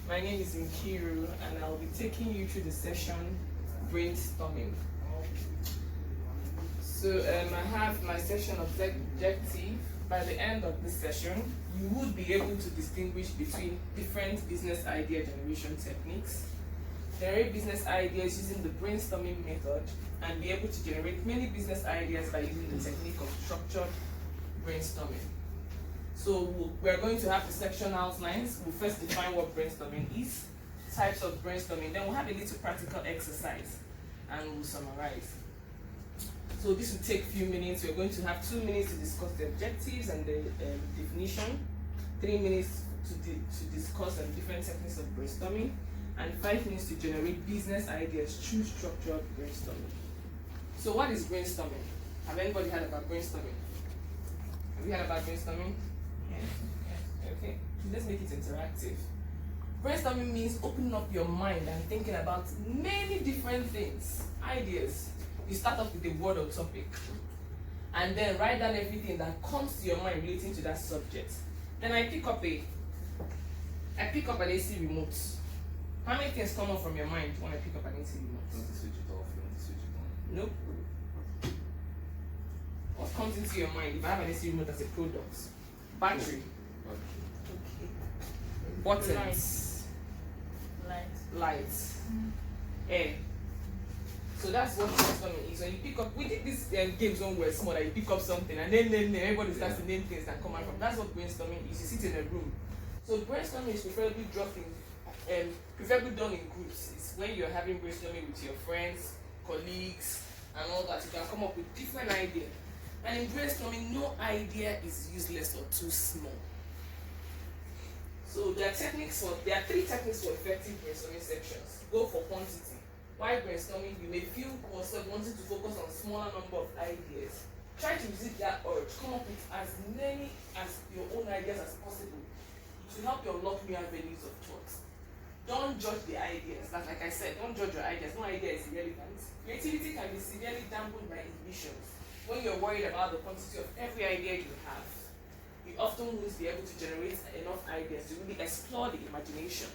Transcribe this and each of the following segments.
My name is Nkiru, and I'll be taking you through the session Brainstorming. So I have my session objective. By the end of this session, you would be able to distinguish between different business idea generation techniques, generate business ideas using the brainstorming method, and be able to generate many business ideas by using the technique of structured brainstorming. So we're going to have the section outlines. We'll first define what brainstorming is, types of brainstorming, then we'll have a little practical exercise, and we'll summarize. So this will take a few minutes. We're going to have 2 minutes to discuss the objectives and the definition, 3 minutes to discuss different techniques of brainstorming, and 5 minutes to generate business ideas through structured brainstorming. So what is brainstorming? Have anybody heard about brainstorming? Have you heard about brainstorming? Yes. Okay. Let's make it interactive. Brainstorming means opening up your mind and thinking about many different things, ideas. You start off with a word or topic, and then write down everything that comes to your mind relating to that subject. Then I pick up an AC remote. How many things come up from your mind when I pick up an AC remote? You want to switch it off, you want to switch it on. Nope. What comes into your mind if I have an AC remote as a product? Battery. Okay. Buttons. Lights. Air. So that's what brainstorming is. When you pick up, we did this games when we were small, that you pick up something and then everybody starts to name things that come out from. That's what brainstorming is. You sit in a room. So brainstorming is preferably done in groups. It's when you're having brainstorming with your friends, colleagues, and all that. You can come up with different ideas. And in brainstorming, no idea is useless or too small. So there are 3 techniques for effective brainstorming sections. Go for quantity. While brainstorming, you may feel yourself wanting to focus on a smaller number of ideas. Try to resist that urge. Come up with as many as your own ideas as possible. It will help you unlock new avenues of thought. Don't judge the ideas. Like I said, don't judge your ideas. No idea is irrelevant. Creativity can be severely dampened by inhibitions. When you're worried about the quantity of every idea you have, you often won't be able to generate enough ideas to really explore the imagination.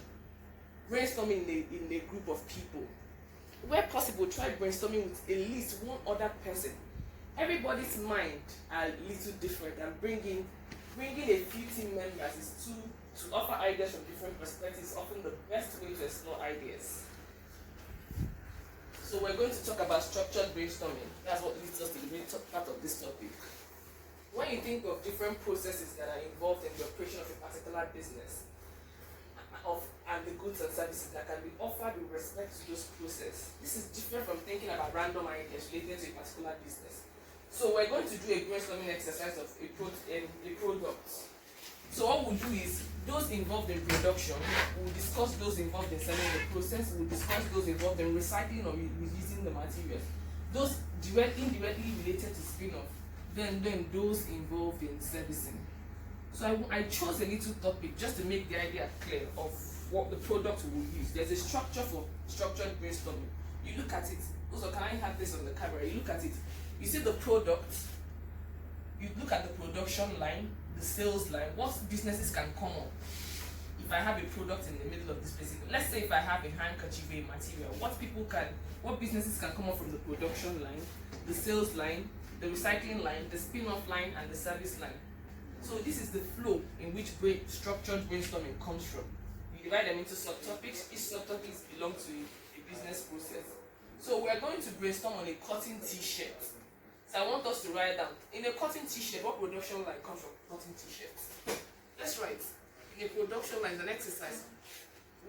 Brainstorming in a group of people. Where possible, try brainstorming with at least one other person. Everybody's mind are a little different, and bringing a few team members to offer ideas from different perspectives is often the best way to explore ideas. So we're going to talk about structured brainstorming. That's what leads us to the main part of this topic. When you think of different processes that are involved in the operation of a particular business, and the goods and services that can be offered with respect to those processes, this is different from thinking about random ideas related to a particular business. So we're going to do a brainstorming exercise of a product. So what we'll do is, those involved in production, we'll discuss those involved in selling the process, we'll discuss those involved in recycling or reusing the materials, those indirectly related to spin-off, then those involved in servicing. So I chose a little topic just to make the idea clear of what the product we will use. There's a structure for structured brainstorming. You look at it. Also, can I have this on the camera? You look at it. You see the product. You look at the production line, the sales line. What businesses can come up? If I have a product in the middle of this place, let's say if I have a handkerchief, a material, what businesses can come up from the production line, the sales line, the recycling line, the spin-off line, and the service line. So this is the flow in which structured brainstorming comes from. You divide them into subtopics. Each subtopic belongs to a business process. So we are going to brainstorm on a cotton t-shirt. So I want us to write down, in a cotton t-shirt, what production line comes from cotton t-shirts? Let's write. In a production line, an exercise.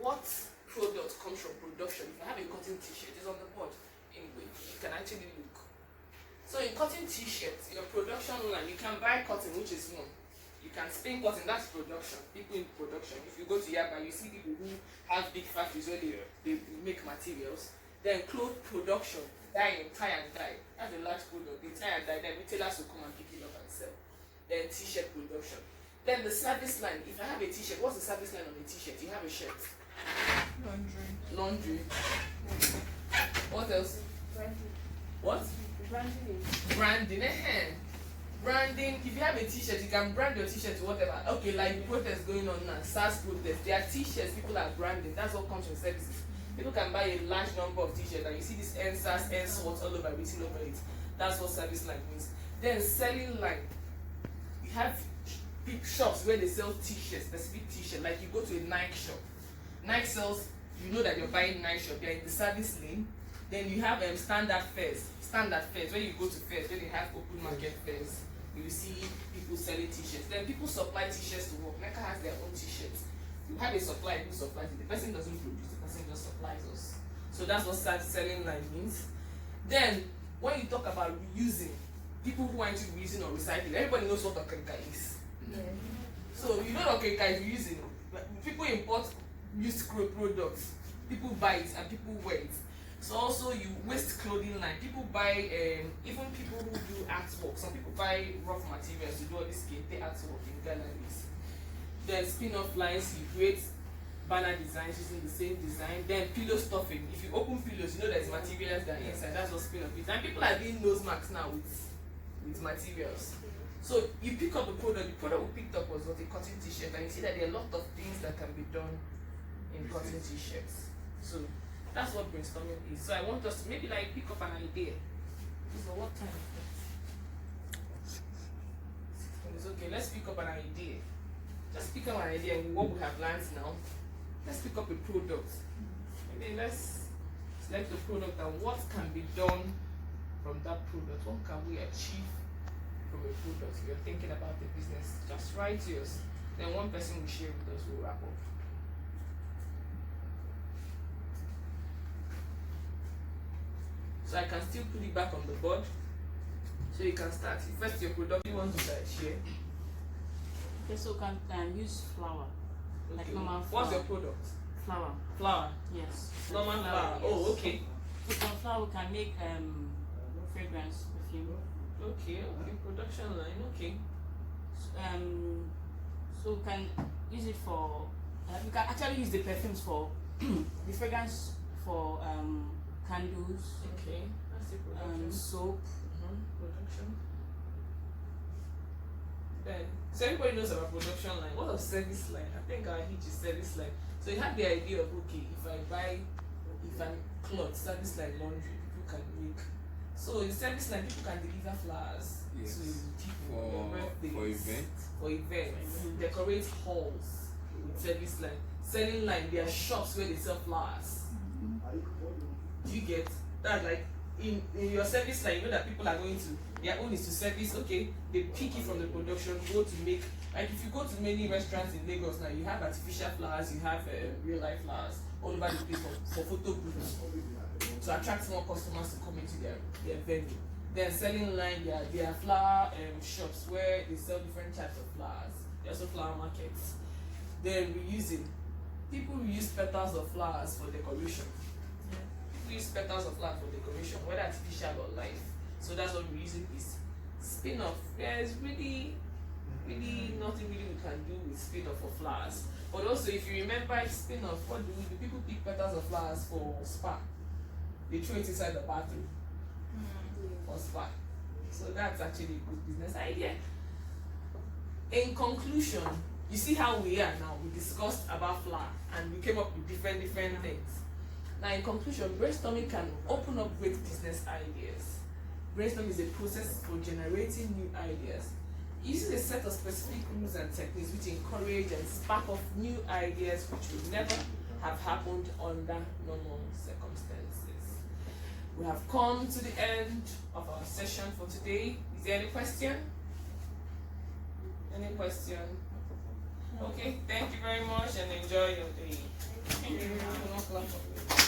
What product comes from production? If I have a cotton t-shirt, it's on the board. Anyway, you can actually look. So in cotton t-shirts, your production line, you can buy cotton, which is one. You can spin cotton, that's production. People in production. If you go to GYB, you see people who have big factories where they make materials. Then cloth production, tie and dye. That's a large product. They tie and dye, then retailers will come and pick it up and sell. Then t-shirt production. Then the service line. If I have a t-shirt, what's the service line on a t-shirt? You have a shirt. Laundry. What else? Branding. What? Branding. Branding. branding. If you have a t-shirt, you can brand your t-shirt to whatever. Okay, like the protest going on now, SARS protest. There are t-shirts people are branding. That's what comes with services. People can buy a large number of t-shirts, and you see this NSAS, NSWOT all over, written over it. That's what service line means. Then selling line. You have shops where they sell t-shirts, specific t-shirt. Like you go to a Nike shop. Nike sells. You know that you're buying Nike shop. You're in the service lane. Then you have standard fairs. Standard fairs, when you go to fairs, when they have open market fairs, you see people selling t-shirts. Then people supply t-shirts to work. Nike has their own t-shirts. You have a supply who supplies it. The person doesn't produce, the person just supplies us. So that's what selling line means. Then when you talk about reusing, people who want to be reusing or recycling, everybody knows what okrika is. Yeah. So you know what okrika is reusing. People import used products, people buy it and people wear it. So also you waste clothing line. People buy even people who do artwork. Some people buy rough materials to do all this kente artwork in galleries. Then spin-off lines, you create banner designs using the same design. Then pillow stuffing. If you open pillows, you know there's materials that are inside. That's what spin-off is. And people are doing nose marks now with materials. So you pick up the product we picked up was what a cotton t-shirt, and you see that there are a lot of things that can be done in cotton t-shirts. So that's what brainstorming is. So I want us to maybe like pick up an idea. So what time is it? It's okay, let's pick up an idea. Just pick up an idea and what we have learned now. Let's pick up a product. Maybe let's select the product and what can be done from that product. What can we achieve from a product? If you're thinking about the business, just write yours. Then one person will share with us, we'll wrap up. So I can still put it back on the board. So you can start. First your product you want to share. Okay, so can use flour. Okay. Like normal flour. What's your product? Flour. Flour. Yes. Normal flour. Yes. Oh, okay. So from flour we can make fragrance perfume. Okay. Production line. Okay. So we can use it for. We can actually use the perfumes for the fragrance for candles. Okay. That's the production. Soap. Production. Then, so everybody knows about production line. What of service line? I think our hitch is service line. So you have the idea of okay, if I'm cloth, service line laundry, people can make. So in service line, people can deliver flowers to people for events. For events, decorate halls with service line. Selling line, there are shops where they sell flowers. Do you get that? Like in your service line, you know that people are going to, their own is to service. Okay, they pick it from the production, go to make. Like if you go to many restaurants in Lagos now, you have artificial flowers, you have real life flowers all over the place for photo booths to attract more customers to come into their venue. Then selling line, there are flower shops where they sell different types of flowers. There are also flower markets. Then reusing. People reuse petals of flowers for decoration. People use petals of flowers for decoration, whether artificial or live. So that's what reusing is. Spin-off. There's really nothing really we can do with spin-off for flowers. But also, if you remember spin-off, what do we do? People pick petals of flowers for spa. They throw it inside the bathroom for spa. So that's actually a good business idea. In conclusion, you see how we are now. We discussed about flower and we came up with different things. Now, in conclusion, brainstorming can open up great business ideas. Brainstorming is a process for generating new ideas. It uses a set of specific rules and techniques which encourage and spark off new ideas which would never have happened under normal circumstances. We have come to the end of our session for today. Is there any question? Any question? Okay, thank you very much and enjoy your day. Thank you.